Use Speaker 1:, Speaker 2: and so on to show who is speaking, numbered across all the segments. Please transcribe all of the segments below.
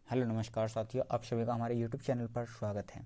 Speaker 1: Hello नमस्कार साथियों, आप सभी का हमारे यूट्यूब चैनल पर स्वागत है।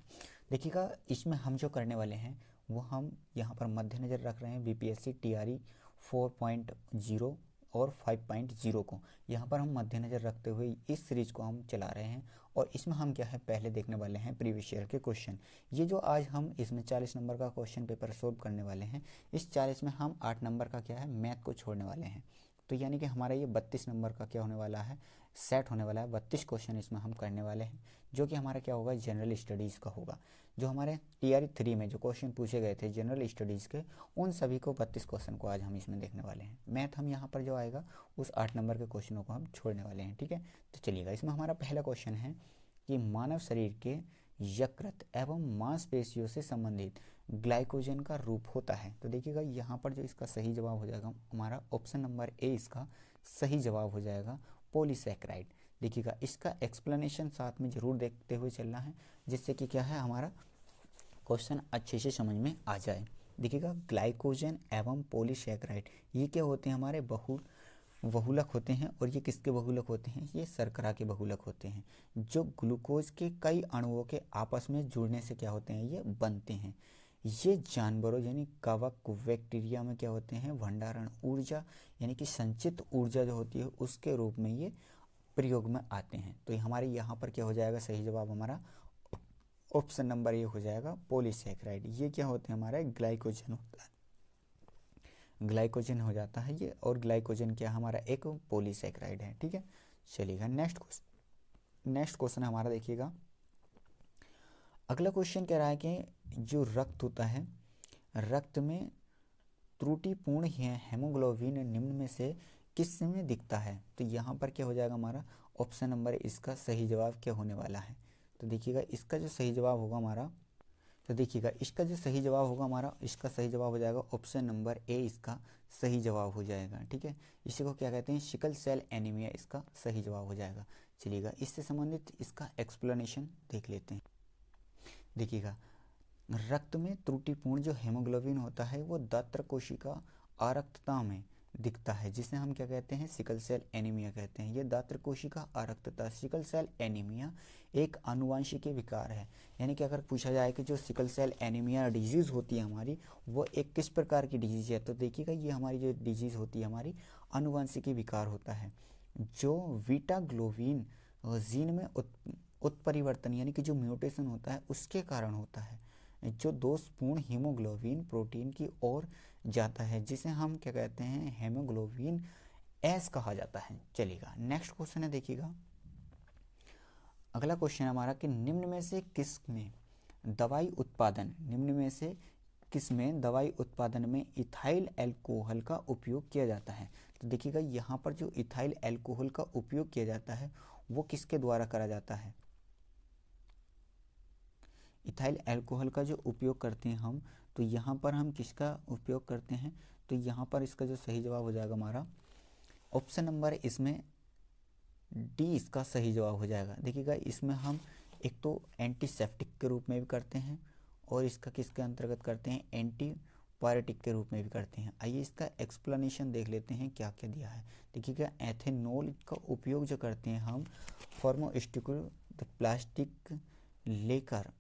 Speaker 1: देखिएगा, इसमें हम जो करने वाले हैं वो हम यहाँ पर मद्देनज़र रख रहे हैं बीपीएससी टीआरई 4.0 और 5.0 को। यहाँ पर हम मद्देनज़र रखते हुए इस सीरीज़ को हम चला रहे हैं और इसमें हम क्या है पहले देखने वाले हैं प्रीवियस ईयर के क्वेश्चन। ये जो आज हम इसमें 40 नंबर का क्वेश्चन पेपर सोल्व करने वाले हैं, इस 40 में हम 8 नंबर का क्या है मैथ को छोड़ने वाले हैं। तो यानी कि हमारा ये 32 नंबर का क्या होने वाला है, सेट होने वाला है। 32 क्वेश्चन इसमें हम करने वाले हैं, जो कि हमारा क्या होगा जनरल स्टडीज़ का होगा। जो हमारे टीआरई 3 में जो क्वेश्चन पूछे गए थे जनरल स्टडीज़ के, उन सभी को 32 क्वेश्चन को आज हम इसमें देखने वाले हैं। मैथ हम यहाँ पर जो आएगा उस 8 नंबर के क्वेश्चनों को हम छोड़ने वाले हैं। ठीक है, तो चलिएगा, इसमें हमारा पहला क्वेश्चन है कि मानव शरीर के यकृत एवं मांसपेशियों से संबंधित ग्लाइकोजन का रूप होता है। तो देखिएगा, यहाँ पर जो इसका सही जवाब हो जाएगा हमारा ऑप्शन नंबर ए, इसका सही जवाब हो जाएगा पॉलीसैकेराइड। देखिएगा, इसका एक्सप्लेनेशन साथ में जरूर देखते हुए चलना है, जिससे कि क्या है हमारा क्वेश्चन अच्छे से समझ में आ जाए। देखिएगा, ग्लाइकोजन एवं पॉलीसैकेराइड ये क्या होते हैं, हमारे बहुलक होते हैं। और ये किसके बहुलक होते हैं, ये शर्करा के बहुलक होते हैं, जो ग्लूकोज के कई अणुओं के आपस में जुड़ने से क्या होते हैं, ये बनते हैं। ये जानवरों यानी कवक बैक्टीरिया में क्या होते हैं, भंडारण ऊर्जा यानी कि संचित ऊर्जा जो होती है उसके रूप में ये प्रयोग में आते हैं। तो हमारे यहाँ पर क्या हो जाएगा, सही जवाब हमारा ऑप्शन नंबर ए हो जाएगा पॉलीसैकेराइड। ये क्या होते हैं, हमारा ग्लाइकोजन होता है, ग्लाइकोजन हो जाता है ये। और ग्लाइकोजन क्या हमारा एक पॉलीसैकेराइड है। ठीक है, चलिएगा नेक्स्ट क्वेश्चन हमारा देखिएगा। अगला क्वेश्चन कह रहा है कि जो रक्त होता है, रक्त में त्रुटिपूर्ण हेमोग्लोबिन निम्न में से किस में दिखता है। तो यहाँ पर क्या हो जाएगा हमारा ऑप्शन नंबर इसका सही जवाब क्या होने वाला है। तो देखिएगा, इसका जो सही जवाब होगा हमारा, तो देखिएगा इसका जो सही जवाब होगा हमारा, इसका सही जवाब हो जाएगा ऑप्शन नंबर ए, इसका सही जवाब हो जाएगा। ठीक है, इसी को क्या कहते हैं, सिकल सेल एनीमिया, इसका सही जवाब हो जाएगा। चलिएगा, इससे संबंधित इसका एक्सप्लेनेशन देख लेते हैं। देखिएगा, रक्त में त्रुटिपूर्ण जो हेमोग्लोबिन होता है वो दात्र कोशिका आरक्तता में दिखता है, जिसे हम क्या कहते हैं, सिकल सेल एनीमिया कहते हैं। ये दात्र कोशिका आरक्तता सिकल सेल एनीमिया एक आनुवंशिक विकार है। यानी कि अगर पूछा जाए कि जो सिकल सेल एनीमिया डिजीज़ होती है हमारी, वो एक किस प्रकार की डिजीज़ है, तो देखिएगा ये हमारी जो डिजीज़ होती है हमारी आनुवंशिक विकार होता है, जो बीटा ग्लोबिन जीन में उत्परिवर्तन यानी कि जो म्यूटेशन होता है उसके कारण होता है, जो दोषपूर्ण हीमोग्लोबिन प्रोटीन की ओर जाता है, जिसे हम क्या कहते हैं, हेमोग्लोबिन एस कहा जाता है। चलिएगा, नेक्स्ट क्वेश्चन है, देखिएगा अगला क्वेश्चन हमारा कि निम्न में से किस में दवाई उत्पादन, निम्न में से किस में दवाई उत्पादन में इथाइल एल्कोहल का उपयोग किया जाता है। तो देखिएगा, यहाँ पर जो इथाइल एल्कोहल का उपयोग किया जाता है वो किसके द्वारा करा जाता है। इथाइल एल्कोहल का जो उपयोग करते हैं हम, तो यहाँ पर हम किसका उपयोग करते हैं, तो यहाँ पर इसका जो सही जवाब हो जाएगा हमारा ऑप्शन नंबर इसमें डी, इसका सही जवाब हो जाएगा। देखिएगा, इसमें हम एक तो एंटीसेप्टिक के रूप में भी करते हैं और इसका किसके अंतर्गत करते हैं, एंटीपायरेटिक के रूप में भी करते हैं। आइए इसका एक्सप्लेनेशन देख लेते हैं क्या क्या दिया है। देखिएगा, एथेनॉल का उपयोग जो करते हैं हम फार्मास्यूटिकल प्लास्टिक लेकर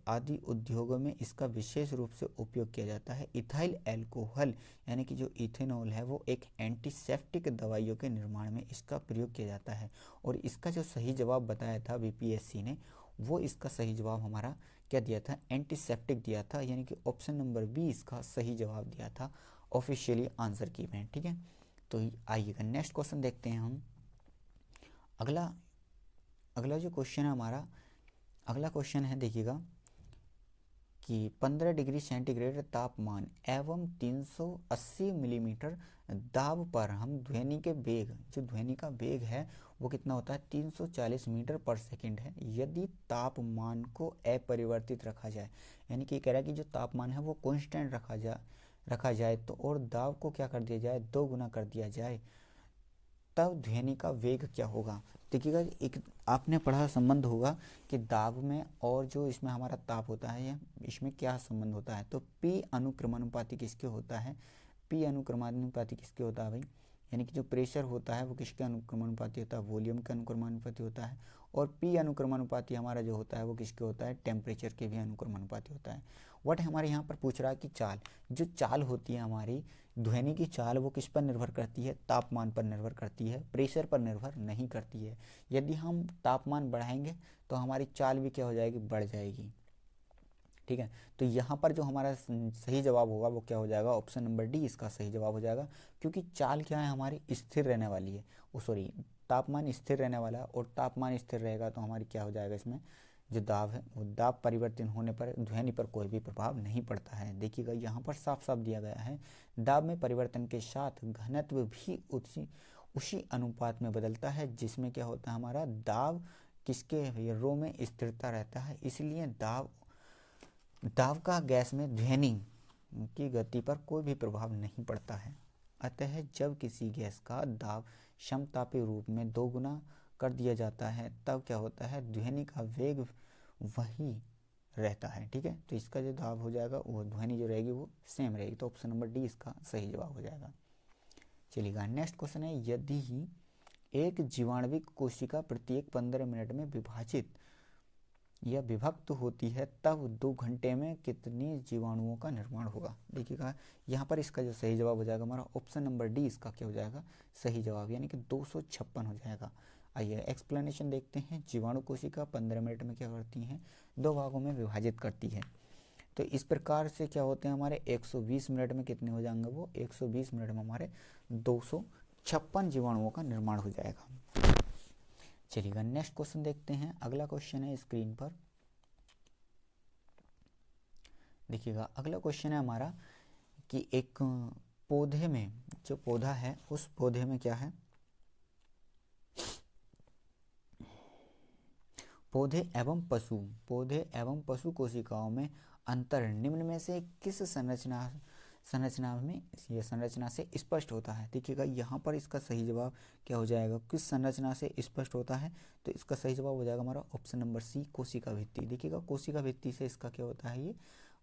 Speaker 1: आदि उद्योगों में इसका विशेष रूप से उपयोग किया जाता है। इथाइल एल्कोहल यानी कि जो इथेनॉल है वो एक एंटीसेप्टिक दवाइयों के निर्माण में इसका प्रयोग किया जाता है। और इसका जो सही जवाब बताया था बीपीएससी ने, वो इसका सही जवाब हमारा क्या दिया था, एंटीसेप्टिक दिया था, यानी कि ऑप्शन नंबर बी इसका सही जवाब दिया था ऑफिशियली आंसर की में। ठीक है, तो आइएगा नेक्स्ट क्वेश्चन देखते हैं हम। अगला जो क्वेश्चन है हमारा, अगला क्वेश्चन है देखिएगा कि 15 डिग्री सेंटीग्रेड तापमान एवं 380 मिलीमीटर दाब पर हम ध्वनि के वेग, जो ध्वनि का वेग है वो कितना होता है, 340 मीटर पर सेकंड है, यदि तापमान को अपरिवर्तित रखा जाए। यानी कि कह रहा है कि जो तापमान है वो कांस्टेंट रखा जाए तो और दाब को क्या कर दिया जाए, 2 गुना कर दिया जाए, तब ध्वनि का वेग क्या होगा। देखिएगा, एक आपने पढ़ा संबंध होगा कि दाब में और जो इसमें हमारा ताप होता है, इसमें क्या संबंध होता है, तो पी अनुक्रमानुपाती किसके होता है, पी अनुक्रमानुपाती किसके होता है भाई, यानी कि जो प्रेशर होता है वो किसके अनुक्रमानुपाती होता है, वॉल्यूम के अनुक्रमानुपाती होता है। और पी अनुक्रमानुपाती हमारा जो होता है वो किसके होता है, टेम्परेचर के भी अनुक्रमानुपाती होता है। वट हमारे यहाँ पर पूछ रहा है कि चाल, जो चाल होती है हमारी ध्वनि की चाल, वो किस पर निर्भर करती है, तापमान पर निर्भर करती है, प्रेशर पर निर्भर नहीं करती है। यदि हम तापमान बढ़ाएंगे तो हमारी चाल भी क्या हो जाएगी, बढ़ जाएगी। ठीक है, तो यहाँ पर जो हमारा सही जवाब होगा वो क्या हो जाएगा, ऑप्शन नंबर डी इसका सही जवाब हो जाएगा। क्योंकि चाल क्या है हमारी, स्थिर रहने वाली है, सॉरी तापमान स्थिर रहने वाला है, और तापमान स्थिर रहेगा तो हमारी क्या हो जाएगा, इसमें जो दाब है वो दाब परिवर्तन होने पर ध्वनि पर कोई भी प्रभाव नहीं पड़ता है। देखिएगा यहाँ पर साफ साफ दिया गया है, दाब में परिवर्तन के साथ घनत्व भी उसी अनुपात में बदलता है जिसमें क्या होता है, हमारा दाब किसके रो में स्थिरता रहता है। इसलिए दाब का गैस में ध्वनि की गति पर कोई भी प्रभाव नहीं पड़ता है। अतः जब किसी गैस का दाब समतापी रूप में दोगुना कर दिया जाता है तब क्या होता है, ध्वनि का वेग वही रहता है। ठीक है, तो इसका जो दाब हो जाएगा वो ध्वनि जो रहेगी वो सेम रहेगी। तो ऑप्शन नंबर डी इसका सही जवाब हो जाएगा। चलिएगा नेक्स्ट क्वेश्चन है, यदि एक जीवाणुविक कोशिका प्रत्येक 15 मिनट में विभाजित या विभक्त होती है तब 2 घंटे में कितनी जीवाणुओं का निर्माण होगा। देखिएगा यहाँ पर इसका जो सही जवाब हो जाएगा हमारा ऑप्शन नंबर डी इसका क्या हो जाएगा, सही जवाब, यानी कि 256 हो जाएगा। आइए एक्सप्लेनेशन देखते हैं। जीवाणु कोशिका 15 मिनट में क्या करती हैं, 2 भागों में विभाजित करती है। तो इस प्रकार से क्या होते हैं हमारे 120 मिनट में कितने हो जाएंगे, वो 120 मिनट में हमारे 256 जीवाणुओं का निर्माण हो जाएगा। चलिएगा नेक्स्ट क्वेश्चन देखते हैं। अगला क्वेश्चन है स्क्रीन पर, देखिएगा अगला क्वेश्चन है हमारा कि एक पौधे में, जो पौधा है उस पौधे में क्या है, पौधे एवं पशु कोशिकाओं में अंतर निम्न में से किस संरचना से स्पष्ट होता है। देखिएगा यहाँ पर इसका सही जवाब क्या हो जाएगा, किस संरचना से स्पष्ट होता है, तो इसका सही जवाब हो जाएगा हमारा ऑप्शन नंबर सी, कोशिका भित्ति। देखिएगा कोशिका भित्ति से इसका क्या होता है, ये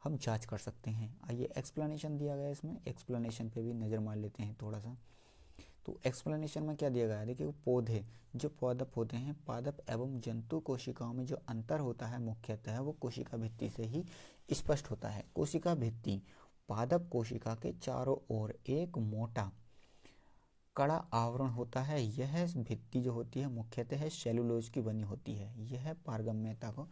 Speaker 1: हम जांच कर सकते हैं। आइए एक्सप्लेनेशन दिया गया है, इसमें एक्सप्लेनेशन पे भी नज़र मार लेते हैं थोड़ा सा। तो एक्सप्लेनेशन में क्या दिया गया है, देखिए पौधे जो पादप होते हैं, पादप एवं जंतु कोशिकाओं में जो अंतर होता है मुख्यतः वो कोशिका भित्ति से ही स्पष्ट होता है। कोशिका भित्ति पादप कोशिका के चारों ओर एक मोटा कड़ा आवरण होता है। यह भित्ति जो होती है मुख्यतः सेलुलोज की बनी होती है। यह पारगम्यता को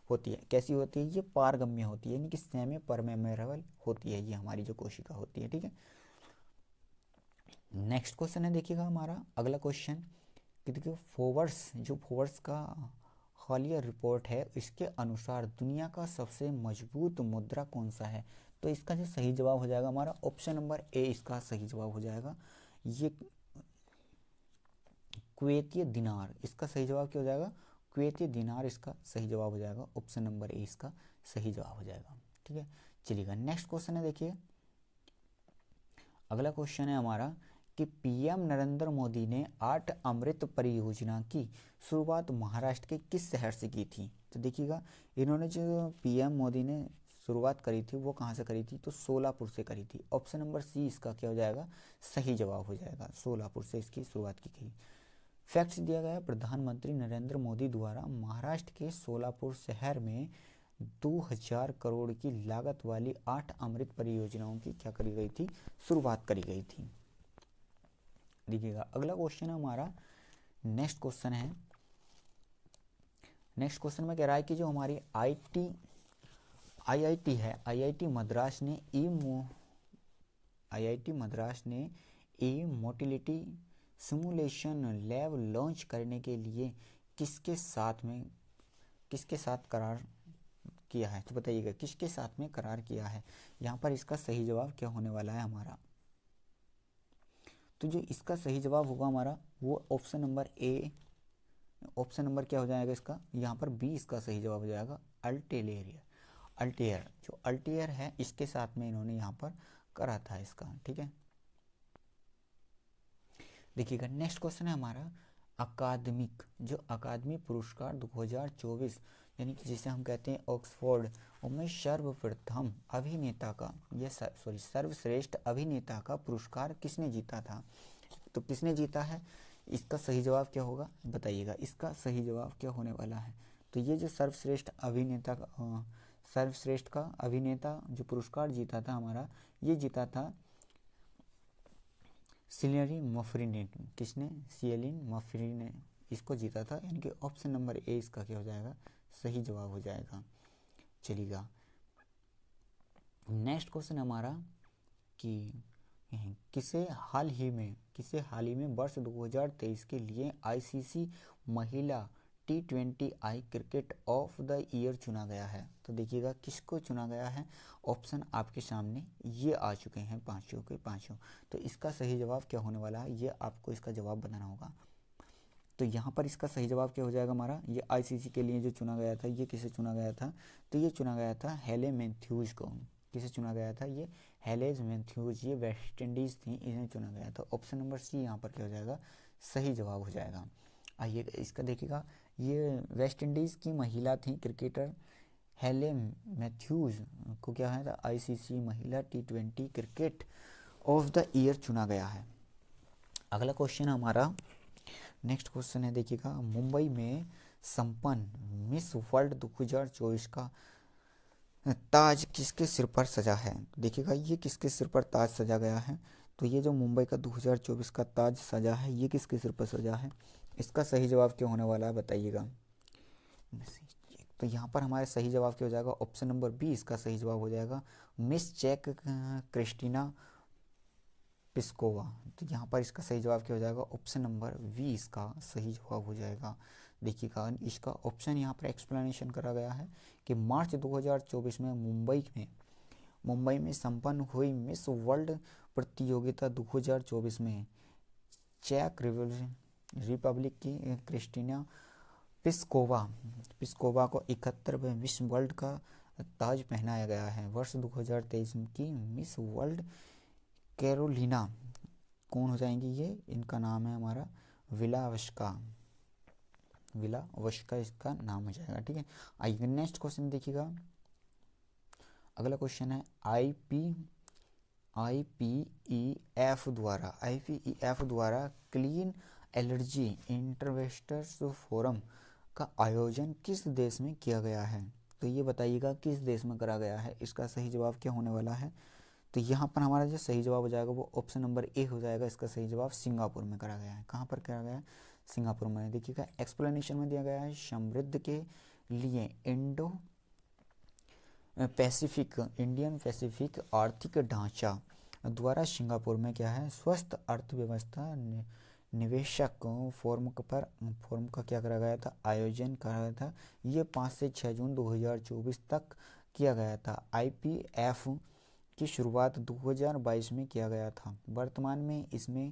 Speaker 1: होती है, कैसी होती है, ये पारगम्य होती है, यानी कि सेमी परमेबल होती है ये हमारी जो कोशिका होती है। ठीक है, नेक्स्ट क्वेश्चन है देखिएगा हमारा अगला क्वेश्चन कि देखिए फोर्ब्स का हालिया रिपोर्ट है, इसके अनुसार दुनिया का सबसे मजबूत मुद्रा कौन सा है। तो इसका जो सही जवाब हो जाएगा हमारा ऑप्शन नंबर ए इसका सही जवाब हो जाएगा। ये कुवैती दिनार, इसका सही जवाब क्या हो जाएगा, कुवैती दिनार इसका सही जवाब हो जाएगा। ऑप्शन नंबर ए इसका सही जवाब हो जाएगा। ठीक है, चलिएगा नेक्स्ट क्वेश्चन है देखिए अगला क्वेश्चन है हमारा कि पीएम नरेंद्र मोदी ने 8 अमृत परियोजना की शुरुआत महाराष्ट्र के किस शहर से की थी। तो देखिएगा इन्होंने जो पीएम मोदी ने शुरुआत करी थी वो कहाँ से करी थी, तो सोलापुर से करी थी। ऑप्शन नंबर सी इसका क्या हो जाएगा, सही जवाब हो जाएगा, सोलापुर से इसकी शुरुआत की गई। फैक्ट्स दिया गया है, प्रधानमंत्री नरेंद्र मोदी द्वारा महाराष्ट्र के सोलापुर शहर में 2000 करोड़ की लागत वाली 8 अमृत परियोजनाओं की क्या करी गई थी, शुरुआत करी गई थी। देखिएगा अगला क्वेश्चन हमारा नेक्स्ट क्वेश्चन है। नेक्स्ट क्वेश्चन में कह रहा है कि जो हमारी आईआईटी है, आईआईटी मद्रास ने ई मोटिलिटी सिमुलेशन लैब लॉन्च करने के लिए किसके साथ करार किया है। तो बताइएगा किसके साथ में करार किया है। यहाँ पर इसका सही जवाब क्या होने वाला है हमारा, तो जो इसका सही जवाब होगा हमारा वो option number A, option number क्या हो जाएगा इसका, यहाँ पर बी इसका सही जवाब हो जाएगा, अल्टेयर जो अल्टेयर है इसके साथ में इन्होंने यहाँ पर करा था इसका। ठीक है, देखिएगा नेक्स्ट क्वेश्चन है हमारा अकादमी पुरस्कार 2024, यानी कि जिसे हम कहते हैं ऑक्सफोर्ड में सर्वप्रथम अभिनेता का सर्वश्रेष्ठ अभिनेता का पुरस्कार किसने जीता था। तो किसने जीता है, इसका सही जवाब क्या होगा बताइएगा। इसका सही जवाब क्या होने वाला है, तो ये जो सर्वश्रेष्ठ का अभिनेता जो पुरस्कार जीता था हमारा, ये जीता था सिलियन मर्फी ने। किसने, सिलियन मर्फी ने इसको जीता था, यानी कि ऑप्शन नंबर ए इसका क्या हो जाएगा, सही जवाब हो जाएगा। चलिएगा नेक्स्ट क्वेश्चन हमारा कि किसे हाल ही में वर्ष 2023 के लिए आईसीसी महिला T20I cricket of the year चुना गया है। तो देखिएगा किसको चुना गया है, ऑप्शन आपके सामने ये आ चुके हैं पांचों के पांचों। तो इसका सही जवाब क्या होने वाला है, ये आपको इसका जवाब बताना होगा। तो यहाँ पर इसका सही जवाब क्या हो जाएगा हमारा, ये आईसीसी के लिए जो चुना गया था, ये किसे चुना गया था, तो ये चुना गया था हेले मैथ्यूज को। किसे चुना गया था, ये हेलेज मैथ्यूज, ये वेस्ट इंडीज़ थी, इन्हें चुना गया था। ऑप्शन नंबर सी यहाँ पर क्या हो जाएगा, सही जवाब हो जाएगा। आइए इसका देखिएगा, ये वेस्ट इंडीज़ की महिला थी क्रिकेटर हेले मैथ्यूज को क्या है आईसीसी महिला T20 cricket of the year चुना गया है। अगला क्वेश्चन हमारा नेक्स्ट क्वेश्चन है, देखिएगा मुंबई में संपन्न मिस वर्ल्ड 2024 का ताज किसके सिर पर सजा है। देखिएगा ये किसके सिर पर ताज सजा गया है, तो ये जो मुंबई का 2024 का ताज सजा है, ये किसके सिर पर सजा है, इसका सही जवाब क्या होने वाला है बताइएगा। तो यहाँ पर हमारे सही जवाब क्या हो जाएगा, ऑप्शन नंबर बी इसका सही जवाब हो जाएगा, मिस चेक क्रिस्टीना पिस्कोवा। तो यहाँ पर इसका सही जवाब क्या हो जाएगा, ऑप्शन नंबर वी इसका सही जवाब हो जाएगा। देखिएगा इसका ऑप्शन यहाँ पर एक्सप्लेनेशन करा गया है कि मार्च 2024 में मुंबई में संपन्न हुई मिस वर्ल्ड प्रतियोगिता 2024 में चेक रिपब्लिक की क्रिस्टीना पिस्कोवा को 71वें मिस वर्ल्ड का ताज पहनाया गया है। वर्ष 2023 की मिस वर्ल्ड कैरोलिना कौन हो जाएंगी, ये इनका नाम है हमारा विलावस्का इसका नाम हो जाएगा। ठीक है, आइए नेक्स्ट क्वेश्चन देखिएगा। अगला क्वेश्चन है आईपीईएफ द्वारा क्लीन एनर्जी इन्वेस्टर्स फोरम का आयोजन किस देश में किया गया है। तो ये बताइएगा किस देश में करा गया है, इसका सही जवाब क्या होने वाला है। तो यहाँ पर हमारा जो सही जवाब हो जाएगा वो ऑप्शन नंबर ए हो जाएगा। इसका सही जवाब सिंगापुर में करा गया है। कहाँ पर करा गया है, सिंगापुर में। देखिएगा एक्सप्लेनेशन में दिया गया है, समृद्ध के लिए इंडियन पैसिफिक आर्थिक ढांचा द्वारा सिंगापुर में क्या है, स्वस्थ अर्थव्यवस्था निवेशक फोरम का क्या करा गया था, आयोजन करा गया था। ये 5 से 6 जून 2024 तक किया गया था। आईपीएफ की शुरुआत 2022 में किया गया था। वर्तमान में इसमें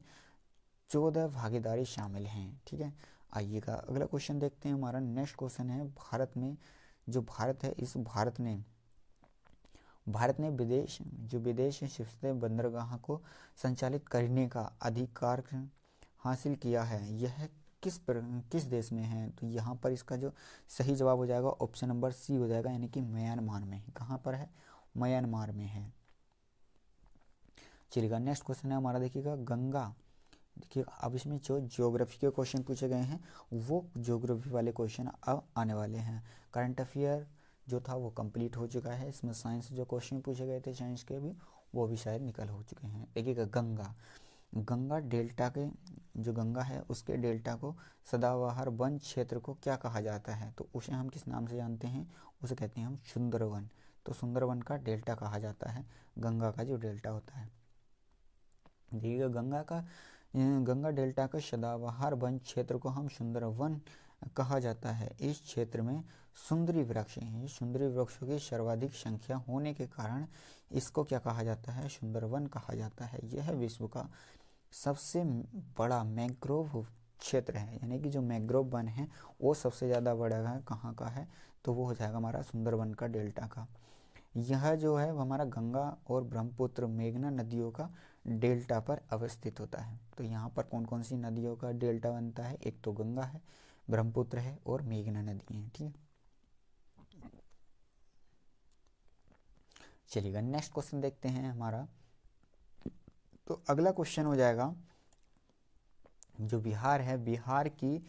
Speaker 1: 14 भागीदारी शामिल हैं। ठीक है, आइएगा अगला क्वेश्चन देखते हैं। हमारा नेक्स्ट क्वेश्चन है, भारत है, इस भारत ने विदेश स्थित बंदरगाह को संचालित करने का अधिकार हासिल किया है। यह किस देश में है। तो यहाँ पर इसका जो सही जवाब हो जाएगा ऑप्शन नंबर सी हो जाएगा, यानी कि म्यांमार में है। कहाँ पर है, म्यांमार में है। चलिएगा नेक्स्ट क्वेश्चन है हमारा, देखिएगा गंगा। देखिए अब इसमें जो ज्योग्राफी के क्वेश्चन पूछे गए हैं वो ज्योग्राफी वाले क्वेश्चन अब आने वाले हैं। करंट अफेयर जो था वो कंप्लीट हो चुका है। इसमें साइंस जो क्वेश्चन पूछे गए थे साइंस के भी, वो भी शायद निकल हो चुके हैं। देखिएगा गंगा डेल्टा के जो गंगा है उसके डेल्टा को सदाबहार वन क्षेत्र को क्या कहा जाता है। तो उसे हम किस नाम से जानते हैं, उसे कहते हैं हम सुंदरवन। तो सुंदरवन का डेल्टा कहा जाता है गंगा का जो डेल्टा होता है। देखिएगा गंगा डेल्टा का सदाबहार वन क्षेत्र को हम सुंदरवन कहा जाता है। इस क्षेत्र में सुंदरी वृक्ष हैं। सुंदरी वृक्षों की सर्वाधिक संख्या होने के कारण इसको क्या कहा जाता है, सुंदरवन कहा जाता है। यह विश्व का सबसे बड़ा मैंग्रोव क्षेत्र है, यानी कि जो मैंग्रोव वन है वो सबसे ज़्यादा बड़ा है, कहाँ का है, तो वो हो जाएगा हमारा सुंदरवन का डेल्टा का। यह जो है हमारा गंगा और ब्रह्मपुत्र मेघना नदियों का डेल्टा पर अवस्थित होता है। तो यहाँ पर कौन कौन सी नदियों का डेल्टा बनता है, एक तो गंगा है, ब्रह्मपुत्र है और मेघना नदी है। ठीक है, चलिएगा नेक्स्ट क्वेश्चन देखते हैं हमारा। तो अगला क्वेश्चन हो जाएगा जो बिहार है, बिहार की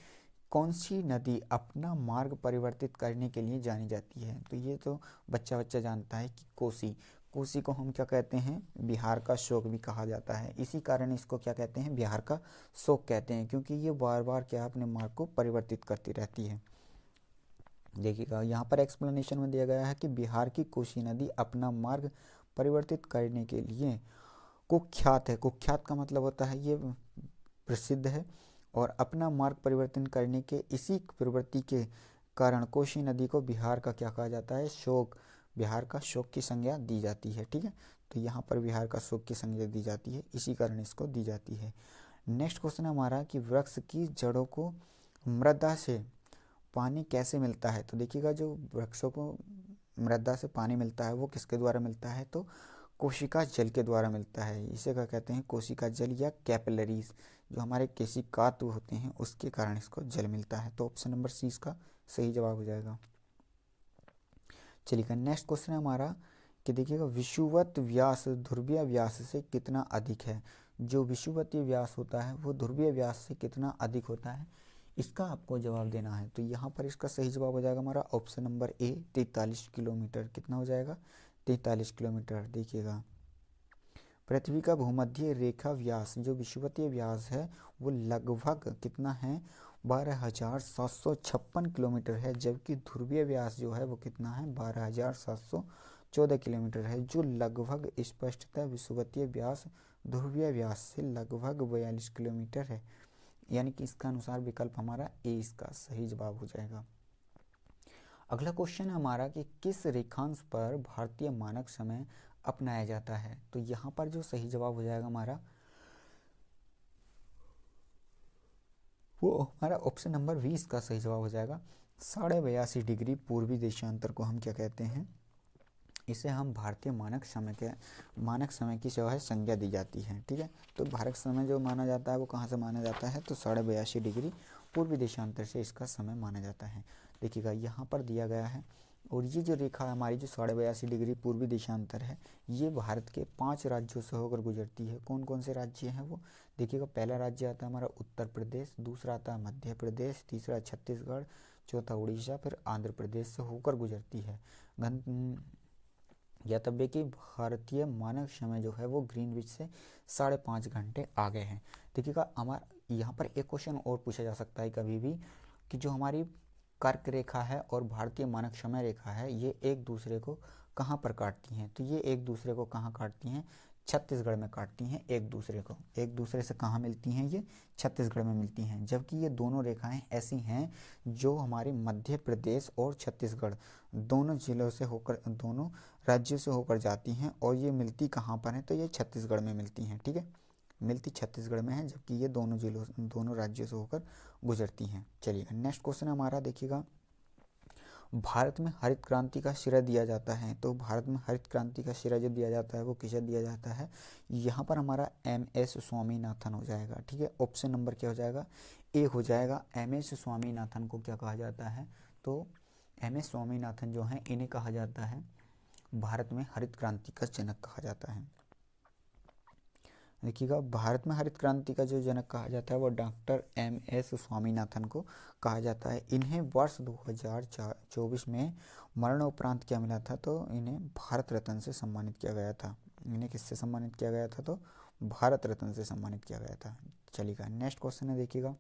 Speaker 1: कौन सी नदी अपना मार्ग परिवर्तित करने के लिए जानी जाती है? तो ये तो बच्चा बच्चा जानता है कि कोसी। कोसी को हम क्या कहते हैं? बिहार का शोक भी कहा जाता है। इसी कारण इसको क्या कहते हैं? बिहार का शोक कहते हैं, क्योंकि ये बार बार क्या अपने मार्ग को परिवर्तित करती रहती है। देखिएगा यहाँ पर एक्सप्लेनेशन में दिया गया है कि बिहार की कोसी नदी अपना मार्ग परिवर्तित करने के लिए कुख्यात है। कुख्यात का मतलब होता है ये प्रसिद्ध है, और अपना मार्ग परिवर्तन करने के इसी प्रवृत्ति के कारण कोसी नदी को बिहार का क्या कहा जाता है? शोक। बिहार का शोक की संज्ञा दी जाती है। ठीक है, तो यहाँ पर बिहार का शोक की संज्ञा दी जाती है, इसी कारण इसको दी जाती है। नेक्स्ट क्वेश्चन है हमारा कि वृक्ष की जड़ों को मृदा से पानी कैसे मिलता है? तो देखिएगा, जो वृक्षों को मृदा से पानी मिलता है वो किसके द्वारा मिलता है? तो कोशिका जल के द्वारा मिलता है। इसे क्या कहते हैं? कोशिका जल या कैपिलरीज। जो हमारे केशिकातु होते हैं उसके कारण इसको जल मिलता है। तो ऑप्शन नंबर सी इसका सही जवाब हो जाएगा। चलिए नेक्स्ट क्वेश्चन है हमारा कि देखिएगा, विषुवत व्यास ध्रुवीय व्यास से कितना अधिक है? जो विषुवतीय व्यास होता है वो ध्रुवीय व्यास से कितना अधिक होता है, इसका आपको जवाब देना है। तो यहाँ पर इसका सही जवाब हो जाएगा हमारा ऑप्शन नंबर ए, 43 किलोमीटर। कितना हो जाएगा? 43 किलोमीटर। देखिएगा, पृथ्वी का भूमध्य रेखा व्यास जो विषुवतीय व्यास है वो लगभग कितना है? 12,756 किलोमीटर है, जबकि ध्रुवीय व्यास जो है वो कितना है? 12,714 किलोमीटर है, जो लगभग स्पष्टतः विषुवतीय व्यास ध्रुवीय व्यास से लगभग 42 किलोमीटर है। यानी कि इसका अनुसार विकल्प हमारा ए इसका सही जवाब हो जाएगा। अगला क्वेश्चन है हमारा कि किस रेखांश पर भारतीय मानक समय अपनाया जाता है? तो यहाँ पर जो सही जवाब हो जाएगा हमारा वो हमारा ऑप्शन नंबर 20 का सही जवाब हो जाएगा। 82.5 डिग्री पूर्वी देशांतर को हम क्या कहते हैं? इसे हम भारतीय मानक समय की जो है संज्ञा दी जाती है। ठीक है, तो भारत समय जो माना जाता है वो कहाँ से माना जाता है? तो 82.5 डिग्री पूर्वी देशांतर से इसका समय माना जाता है। देखिएगा यहाँ पर दिया गया है, और ये जो रेखा है हमारी जो 82.5 डिग्री पूर्वी देशांतर है, ये भारत के 5 राज्यों से होकर गुजरती है। कौन कौन से राज्य हैं वो? देखिएगा, पहला राज्य आता है हमारा उत्तर प्रदेश, दूसरा आता है मध्य प्रदेश, तीसरा छत्तीसगढ़, चौथा उड़ीसा, फिर आंध्र प्रदेश से होकर गुजरती है। ज्ञातव्य कि भारतीय मानक समय जो है वो ग्रीनविच से 5.5 घंटे आगे है। देखिएगा, हमारा यहाँ पर एक क्वेश्चन और पूछा जा सकता है कभी भी कि जो हमारी कर्क रेखा है और भारतीय मानक समय रेखा है ये एक दूसरे को कहाँ पर काटती हैं? तो ये एक दूसरे को कहाँ काटती हैं? छत्तीसगढ़ में काटती हैं एक दूसरे को। एक दूसरे से कहाँ मिलती हैं? ये छत्तीसगढ़ में मिलती हैं। जबकि ये दोनों रेखाएं ऐसी हैं जो हमारे मध्य प्रदेश और छत्तीसगढ़ दोनों जिलों से होकर, दोनों राज्यों से होकर जाती हैं, और ये मिलती कहाँ पर हैं? तो ये छत्तीसगढ़ में मिलती हैं। ठीक है, मिलती छत्तीसगढ़ में है, जबकि ये दोनों राज्यों से होकर गुजरती हैं। चलिए नेक्स्ट क्वेश्चन हमारा देखिएगा, भारत में हरित क्रांति का श्रेय दिया जाता है। तो भारत में हरित क्रांति का श्रेय जो दिया जाता है वो किसे दिया जाता है? यहाँ पर हमारा MS स्वामीनाथन हो जाएगा। ठीक है, ऑप्शन नंबर क्या हो जाएगा? ए हो जाएगा। MS स्वामीनाथन को क्या कहा जाता है? तो MS स्वामीनाथन जो है इन्हें कहा जाता है भारत में हरित क्रांति का जनक कहा जाता है। देखिएगा, भारत में हरित क्रांति का जो जनक कहा जाता है वो डॉक्टर MS स्वामीनाथन को कहा जाता है। इन्हें वर्ष 2024 में मरणोपरांत क्या मिला था? तो इन्हें भारत रत्न से सम्मानित किया गया था। इन्हें किससे सम्मानित किया गया था? तो भारत रत्न से सम्मानित किया गया था। चलिएगा नेक्स्ट क्वेश्चन है, देखिएगा,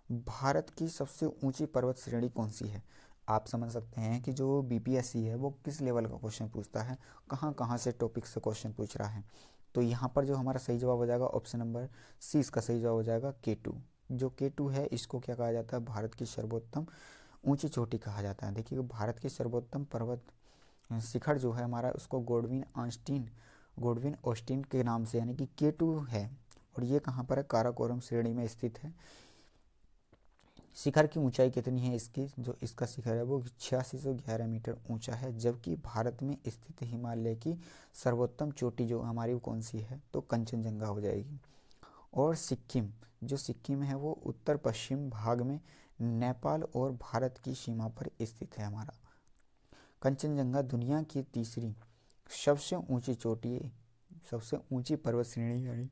Speaker 1: भारत की सबसे ऊंची पर्वत श्रेणी कौन सी है? आप समझ सकते हैं कि जो BPSC है वो किस लेवल का क्वेश्चन पूछता है, कहाँ कहाँ से टॉपिक से क्वेश्चन पूछ रहा है। तो यहाँ पर जो हमारा सही जवाब हो जाएगा ऑप्शन नंबर सी इसका सही जवाब हो जाएगा। K2। जो K2 है इसको क्या कहा जाता है? भारत की सर्वोत्तम ऊंची चोटी कहा जाता है। देखिए, भारत की सर्वोत्तम पर्वत शिखर जो है हमारा उसको गोडविन ऑस्टिन के नाम से यानी कि K2 है, और ये कहाँ पर है? काराकोरम श्रेणी में स्थित है। शिखर की ऊंचाई कितनी है इसकी? जो इसका शिखर है वो 8611 मीटर ऊंचा है, जबकि भारत में स्थित हिमालय की सर्वोत्तम चोटी जो हमारी वो कौन सी है? तो कंचनजंगा हो जाएगी। और सिक्किम है वो उत्तर पश्चिम भाग में नेपाल और भारत की सीमा पर स्थित है हमारा। कंचनजंगा दुनिया की तीसरी सबसे ऊंची चोटी, सबसे ऊंची पर्वत श्रेणी यानी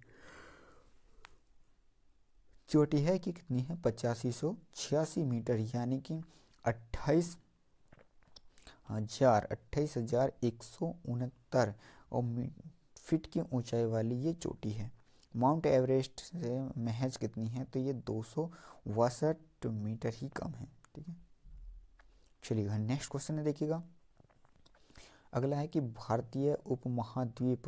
Speaker 1: चोटी है कि कितनी है 8586 मीटर, यानी कि 28,169 और फीट की ऊंचाई वाली ये चोटी है। माउंट एवरेस्ट से महज कितनी है, तो ये 262 मीटर ही कम है। ठीक है, चलिएगा नेक्स्ट क्वेश्चन है, देखिएगा अगला है कि भारतीय उपमहाद्वीप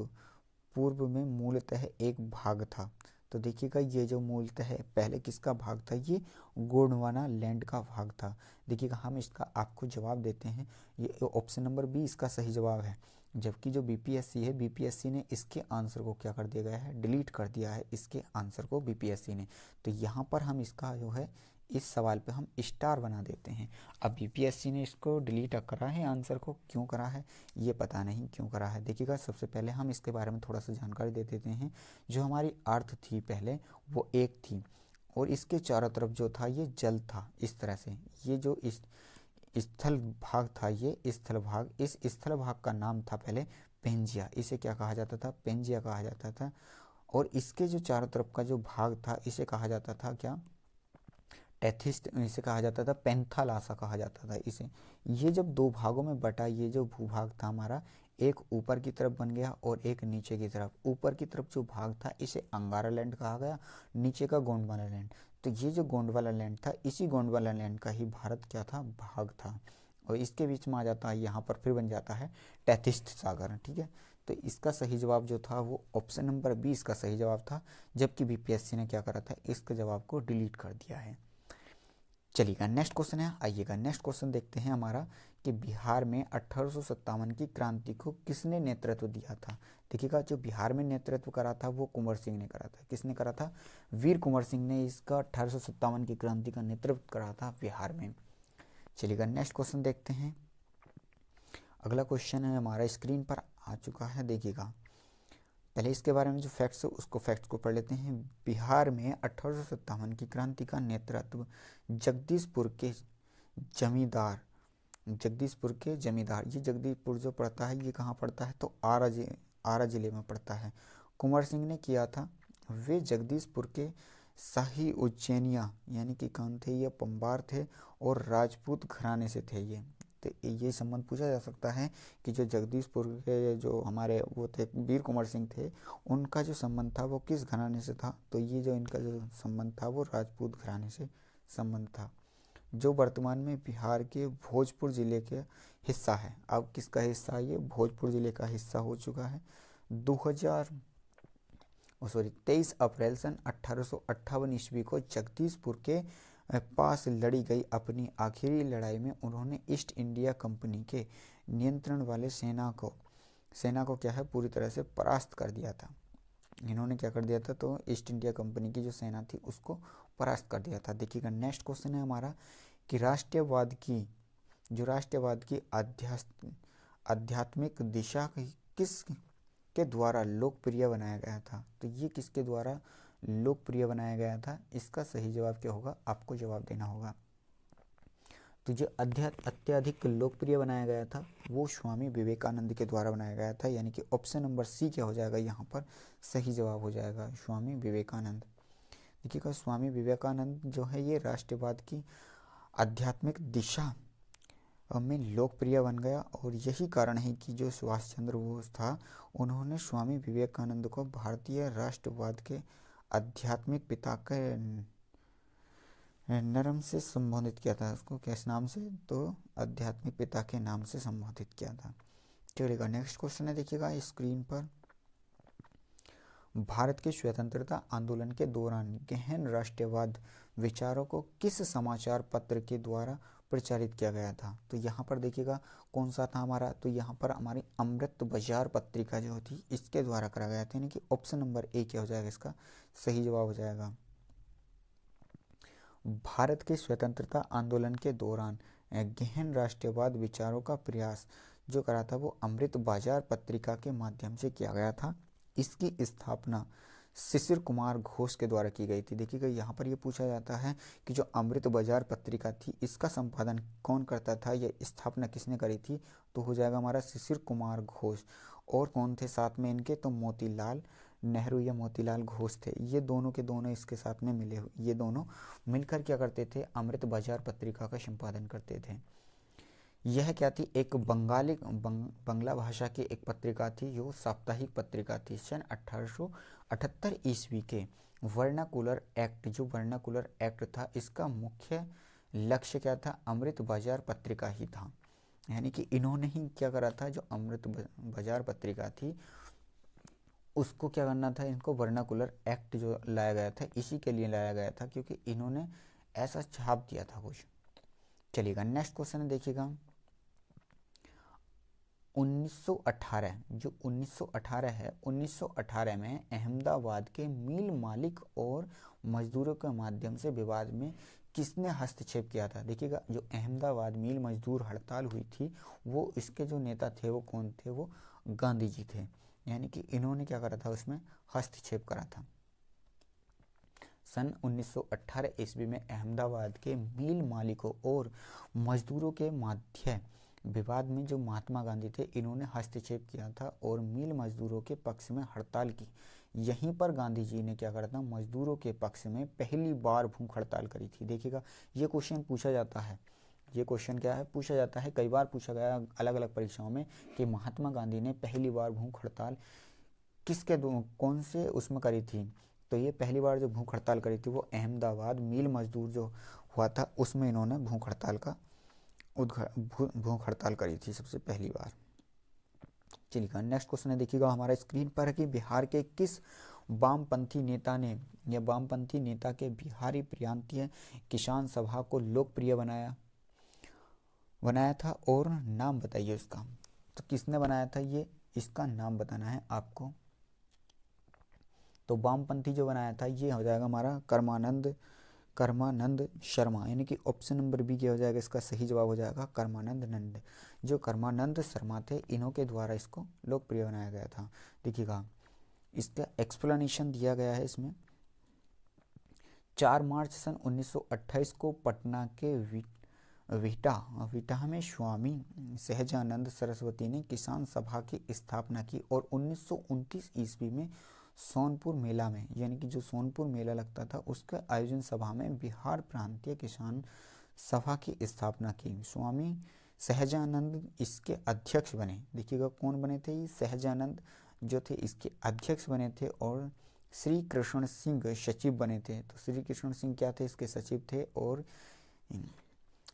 Speaker 1: पूर्व में मूलतः एक भाग था। तो देखिएगा ये जो मूलतः पहले किसका भाग था, ये गोंडवाना लैंड का भाग था। देखिएगा हम इसका आपको जवाब देते हैं, ये ऑप्शन नंबर बी इसका सही जवाब है। जबकि जो बीपीएससी है, बीपीएससी ने इसके आंसर को क्या कर दिया गया है, डिलीट कर दिया है इसके आंसर को बीपीएससी ने। तो यहाँ पर हम इसका जो है इस सवाल पे हम स्टार बना देते हैं। अब बीपीएससी ने इसको डिलीट करा है आंसर को, क्यों करा है ये पता नहीं क्यों करा है। देखिएगा सबसे पहले हम इसके बारे में थोड़ा सा जानकारी दे देते हैं। जो हमारी अर्थ थी पहले वो एक थी, और इसके चारों तरफ जो था ये जल था इस तरह से। ये जो इस स्थल भाग था, ये स्थल भाग, इस स्थल भाग का नाम था पहले पेंजिया। इसे क्या कहा जाता था, पेंजिया कहा जाता था। और इसके जो चारों तरफ का जो भाग था इसे कहा जाता था क्या, टेथिस्ट, इसे कहा जाता था पेंथालासा कहा जाता था इसे। ये जब दो भागों में बटा, ये जो भूभाग था हमारा, एक ऊपर की तरफ बन गया और एक नीचे की तरफ। ऊपर की तरफ जो भाग था इसे अंगारा लैंड कहा गया, नीचे का गोंडवाना लैंड। तो ये जो गोंडवाना लैंड था, इसी गोंडवाना लैंड का ही भारत क्या था, भाग था। और इसके बीच में आ जाता है, यहाँ पर फिर बन जाता है टेथिस्ट सागर। ठीक है, तो इसका सही जवाब जो था वो ऑप्शन नंबर 20 का सही जवाब था। जबकि बीपीएससी ने क्या करा था, इसके जवाब को डिलीट कर दिया है। चलिएगा नेक्स्ट क्वेश्चन है, आइएगा नेक्स्ट क्वेश्चन देखते हैं हमारा कि बिहार में 1857 की क्रांति को किसने नेतृत्व दिया था। देखिएगा जो बिहार में नेतृत्व करा था वो कुंवर सिंह ने करा था। किसने करा था, वीर कुंवर सिंह ने इसका 1857 की क्रांति का नेतृत्व करा था बिहार में। चलिएगा नेक्स्ट क्वेश्चन देखते हैं। अगला क्वेश्चन है हमारा स्क्रीन पर आ चुका है, देखिएगा पहले इसके बारे में जो फैक्ट्स है उसको फैक्ट्स को पढ़ लेते हैं। बिहार में 1857 की क्रांति का नेतृत्व जगदीशपुर के जमींदार, ये जगदीशपुर जो पड़ता है ये कहाँ पड़ता है, तो आरा जिले में पड़ता है, कुंवर सिंह ने किया था। वे जगदीशपुर के शाही उज्जैनिया यानी कि कौन थे, ये पंबार थे और राजपूत घराने से थे ये। तो ये संबंध पूछा जा सकता है कि जो जगदीशपुर के जो हमारे वो थे वीर कुंवर सिंह थे, उनका जो संबंध था वो किस घराने से था, तो ये जो इनका जो संबंध था वो राजपूत घराने से संबंध था, जो वर्तमान में बिहार के भोजपुर जिले के हिस्सा है। अब किसका हिस्सा है, ये भोजपुर जिले का हिस्सा हो चुका है। 23 अप्रैल सन 1858 ईस्वी को जगदीशपुर के पास लड़ी गई अपनी आखिरी लड़ाई में उन्होंने ईस्ट इंडिया कंपनी के नियंत्रण वाले सेना को क्या है पूरी तरह से परास्त कर दिया था। इन्होंने क्या कर दिया था, तो ईस्ट इंडिया कंपनी की जो सेना थी उसको परास्त कर दिया था। देखिएगा नेक्स्ट क्वेश्चन है हमारा कि राष्ट्रवाद की आध्यात्मिक दिशा किस के द्वारा लोकप्रिय बनाया गया था। तो ये किसके द्वारा लोकप्रिय बनाया गया था, इसका सही जवाब क्या होगा, आपको जवाब देना होगा। तो जो अत्यधिक लोकप्रिय बनाया गया था वो स्वामी विवेकानंद के द्वारा बनाया गया था, यानी कि ऑप्शन नंबर सी क्या हो जाएगा, यहाँ पर सही जवाब हो जाएगा स्वामी विवेकानंद। देखिएगा स्वामी विवेकानंद जो है ये राष्ट्रवाद की आध्यात्मिक दिशा में लोकप्रिय बन गया, और यही कारण है कि जो सुभाष चंद्र बोस था उन्होंने स्वामी विवेकानंद को भारतीय राष्ट्रवाद के आध्यात्मिक पिता के नाम से संबोधित किया था। उसको किस नाम से, तो आध्यात्मिक पिता के नाम से संबोधित किया था। चलिएगा नेक्स्ट क्वेश्चन है, देखिएगा स्क्रीन पर। भारत के स्वतंत्रता आंदोलन के दौरान गहन राष्ट्रवाद विचारों को किस समाचार पत्र के द्वारा प्रचारित किया गया था। तो यहाँ पर देखिएगा कौन सा था हमारा, तो यहाँ पर हमारी अमृत बाजार पत्रिका जो थी इसके द्वारा करा गया था, यानी कि ऑप्शन नंबर ए क्या हो जाएगा, इसका सही जवाब हो जाएगा। भारत के स्वतंत्रता आंदोलन के दौरान गहन राष्ट्रवाद विचारों का प्रयास जो करा था वो अमृत बाजार पत्रिका के माध्यम से किया गया था। इसकी स्थापना शिशिर कुमार घोष के द्वारा की गई थी। देखिएगा यहाँ पर ये पूछा जाता है कि जो अमृत बाजार पत्रिका थी इसका संपादन कौन करता था, या स्थापना किसने करी थी, तो हो जाएगा हमारा शिशिर कुमार घोष। और कौन थे साथ में इनके, तो मोतीलाल नेहरू या मोतीलाल घोष थे। ये दोनों के दोनों इसके साथ में मिले हुए, ये दोनों मिलकर क्या करते थे, अमृत बाजार पत्रिका का संपादन करते थे। यह क्या थी, एक बंगला भाषा की एक पत्रिका थी, जो साप्ताहिक पत्रिका थी। सन 1878 ईस्वी के वर्नाकुलर एक्ट, जो वर्नाकुलर एक्ट था, इसका मुख्य लक्ष्य क्या था, अमृत बाजार पत्रिका ही था। यानी कि इन्होंने ही क्या करा था, जो अमृत बाजार पत्रिका थी उसको क्या करना था, इनको वर्नाकुलर एक्ट जो लाया गया था इसी के लिए लाया गया था, क्योंकि इन्होंने ऐसा छाप दिया था कुछ। चलिएगा नेक्स्ट क्वेश्चन देखिएगा। 1918, जो 1918 है, 1918 में अहमदाबाद के मिल मालिक और मजदूरों के माध्यम से विवाद में किसने हस्तक्षेप किया था। देखिएगा, जो अहमदाबाद मिल मजदूर हड़ताल हुई थी, वो इसके जो नेता थे वो कौन थे, वो गांधी जी थे। यानी कि इन्होंने क्या करा था, उसमें हस्तक्षेप करा था। सन 1918 ईस्वी में अहमदाबाद के मिल मालिकों और मजदूरों के मध्य विवाद में जो महात्मा गांधी थे, इन्होंने हस्तक्षेप किया था और मिल मजदूरों के पक्ष में हड़ताल की। यहीं पर गांधी जी ने क्या करा था, मजदूरों के पक्ष में पहली बार भूख हड़ताल करी थी। देखिएगा, ये क्वेश्चन पूछा जाता है, ये क्वेश्चन क्या है, पूछा जाता है, कई बार पूछा गया अलग अलग परीक्षाओं में, कि महात्मा गांधी ने पहली बार भूख हड़ताल किसके कौन से उसमें करी थी। तो ये पहली बार जो भूख हड़ताल करी थी, वो अहमदाबाद मिल मजदूर जो हुआ था, उसमें इन्होंने भूख हड़ताल करी थी सबसे पहली बार। चलिए नेक्स्ट क्वेश्चन है, देखिएगा हमारा स्क्रीन पर है कि बिहार के किस वामपंथी नेता ने, या वामपंथी नेता के बिहारी प्रांतीय किसान सभा को लोकप्रिय बनाया था, और नाम बताइए उसका। तो किसने बनाया था ये, इसका नाम बताना है आपको। तो वामपंथी जो बनाया था, ये हो जाएगा हमारा कर्मानंद शर्मा। यानी कि ऑप्शन नंबर बी क्या हो जाएगा, इसका सही जवाब हो जाएगा कर्मानंद। जो कर्मानंद शर्मा थे, इन्हों के द्वारा इसको लोकप्रिय बनाया गया था। देखिएगा, इसका एक्सप्लेनेशन दिया गया है इसमें। 4 मार्च सन 1928 को पटना के विटा में स्वामी सहजानंद सरस्वती ने किसान सभा की स्थापना की, और 1929 ईस्वी में सोनपुर मेला में, यानी कि जो सोनपुर मेला लगता था, उसके आयोजन सभा में बिहार प्रांतीय किसान सभा की स्थापना की। स्वामी सहजानंद इसके अध्यक्ष बने। देखिएगा, कौन बने थे, ये सहजानंद जो थे इसके अध्यक्ष बने थे, और श्री कृष्ण सिंह सचिव बने थे। तो श्री कृष्ण सिंह क्या थे, इसके सचिव थे, और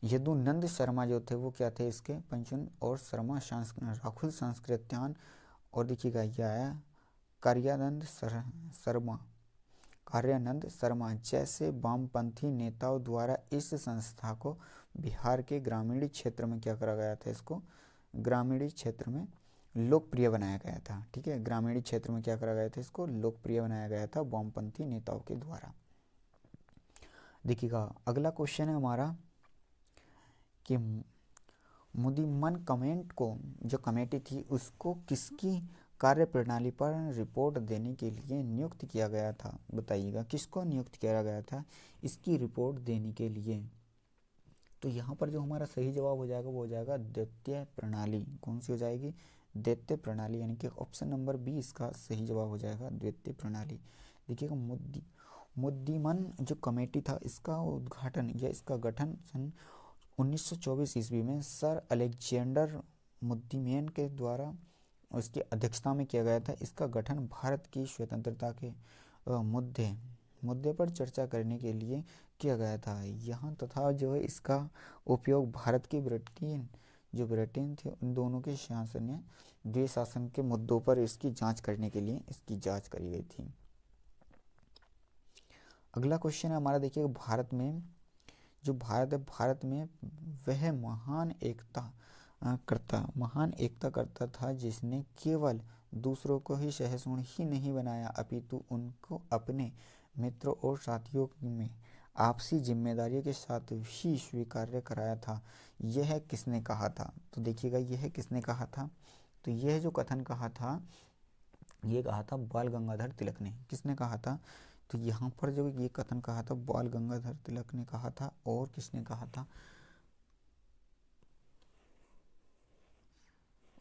Speaker 1: यदुनंद शर्मा जो थे वो क्या थे, इसके पंचम, और शर्मा राहुल संस्कृत्यान, और देखिएगा यह आया कार्यानंद शर्मा जैसे वामपंथी नेताओं द्वारा इस संस्था को बिहार के ग्रामीण क्षेत्र में क्या करा गया था, इसको ग्रामीण क्षेत्र में लोकप्रिय बनाया गया था। ठीक है, ग्रामीण क्षेत्र में क्या करा गया था, इसको लोकप्रिय बनाया गया था वामपंथी नेताओं के द्वारा। देखिएगा, अगला क्वेश्चन है हमारा कि मुदिमन कमेंट को, जो कमेटी थी, उसको किसकी कार्यप्रणाली पर रिपोर्ट देने के लिए नियुक्त किया गया था। बताइएगा, किसको नियुक्त किया गया था इसकी रिपोर्ट देने के लिए। तो यहाँ पर जो हमारा सही जवाब हो जाएगा, वो हो जाएगा द्वितीय प्रणाली। कौन सी हो जाएगी, द्वितीय प्रणाली, यानी कि ऑप्शन नंबर बी इसका सही जवाब हो जाएगा, द्वितीय प्रणाली। देखिएगा, मुद्दीमन जो कमेटी था, इसका उद्घाटन या इसका गठन सन 1924 ईस्वी में सर अलेक्जेंडर मुद्दीमेन के द्वारा उसकी अध्यक्षता में किया गया था। इसका गठन भारत की स्वतंत्रता के मुद्दे पर चर्चा करने के लिए किया गया था। यहाँ तथा जो है इसका उपयोग भारत की ब्रिटेन थे, उन दोनों के द्वै शासन के मुद्दों पर इसकी जांच करने के लिए इसकी जांच करी गई थी। अगला क्वेश्चन है हमारा, देखिए भारत में वह महान एकता करता था जिसने केवल दूसरों को ही सहिष्णु ही नहीं बनाया, अपितु उनको अपने मित्रों और साथियों में आपसी जिम्मेदारियों के साथ ही स्वीकार्य कराया था। यह किसने कहा था। तो देखिएगा, यह किसने कहा था, तो यह जो कथन कहा था, ये कहा था बाल गंगाधर तिलक ने। किसने कहा था, तो यहाँ पर जो ये कथन कहा था बाल गंगाधर तिलक ने कहा था। और किसने कहा था,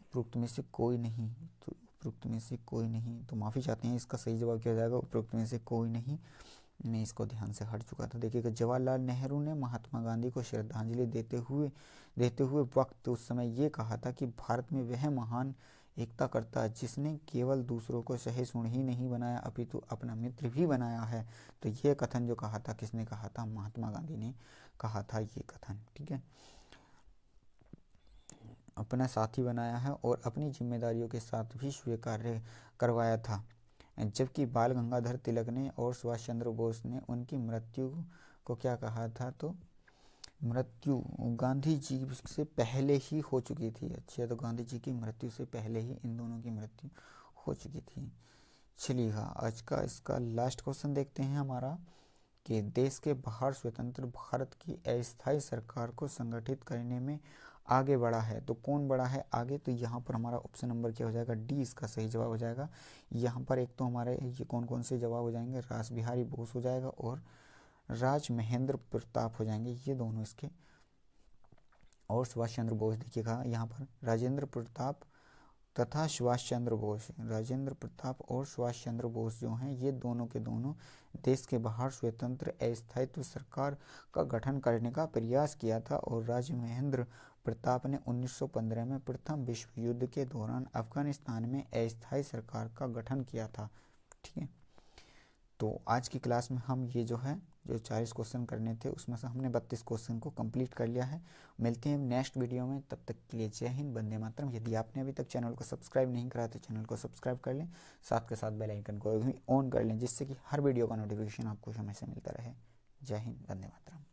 Speaker 1: उपरोक्त में से कोई नहीं, तो उपरोक्त में से कोई नहीं, तो माफ़ी चाहते हैं, इसका सही जवाब क्या हो जाएगा, उपरोक्त में से कोई नहीं। मैं इसको ध्यान से हट चुका था। देखिएगा, जवाहरलाल नेहरू ने महात्मा गांधी को श्रद्धांजलि देते हुए वक्त उस समय ये कहा था कि भारत में वह महान एकता करता है जिसने केवल दूसरों को सहिष्णु ही नहीं बनाया अपितु अपना मित्र भी बनाया है। तो ये कथन जो कहा था, किसने कहा था, महात्मा गांधी ने कहा था ये कथन। ठीक है, अपना साथी बनाया है और अपनी जिम्मेदारियों के साथ भी स्वीकार करवाया था। जबकि बाल गंगाधर तिलक ने और सुभाष चंद्र बोस ने उनकी मृत्यु को क्या कहा था, तो मृत्यु गांधी जी से पहले ही हो चुकी थी। अच्छा, तो गांधी जी की मृत्यु से पहले ही इन दोनों की मृत्यु हो चुकी थी। चलिए, आज का इसका लास्ट क्वेश्चन देखते हैं हमारा, कि देश के बाहर स्वतंत्र भारत की अस्थायी सरकार को संगठित करने में आगे बढ़ा है। तो कौन बढ़ा है आगे, तो यहाँ पर हमारा ऑप्शन नंबर क्या हो जाएगा, डी इसका सही जवाब हो जाएगा। यहाँ पर एक तो हमारे ये कौन कौन से जवाब हो जाएंगे, रास बिहारी बोस हो जाएगा और राज महेंद्र प्रताप हो जाएंगे, ये दोनों इसके, और सुभाष चंद्र बोस। देखिएगा यहाँ पर राजेंद्र प्रताप तथा सुभाष चंद्र बोस, राजेंद्र प्रताप और सुभाष चंद्र बोस जो हैं, ये दोनों के दोनों देश के बाहर स्वतंत्र अस्थायित्व सरकार का गठन करने का प्रयास किया था। और राज महेंद्र प्रताप ने 1915 में प्रथम विश्व युद्ध के दौरान अफगानिस्तान में अस्थायी सरकार का गठन किया था। ठीक है, तो आज की क्लास में हम ये जो 40 क्वेश्चन करने थे, उसमें से हमने 32 क्वेश्चन को कंप्लीट कर लिया है। मिलते हैं नेक्स्ट वीडियो में, तब तक के लिए जय हिंद, वंदे मातरम। यदि आपने अभी तक चैनल को सब्सक्राइब नहीं करा तो चैनल को सब्सक्राइब कर लें, साथ के साथ बेल आइकन को भी ऑन कर लें, जिससे कि हर वीडियो का नोटिफिकेशन आपको समय से मिलता रहे। जय हिंद, वंदे मातरम।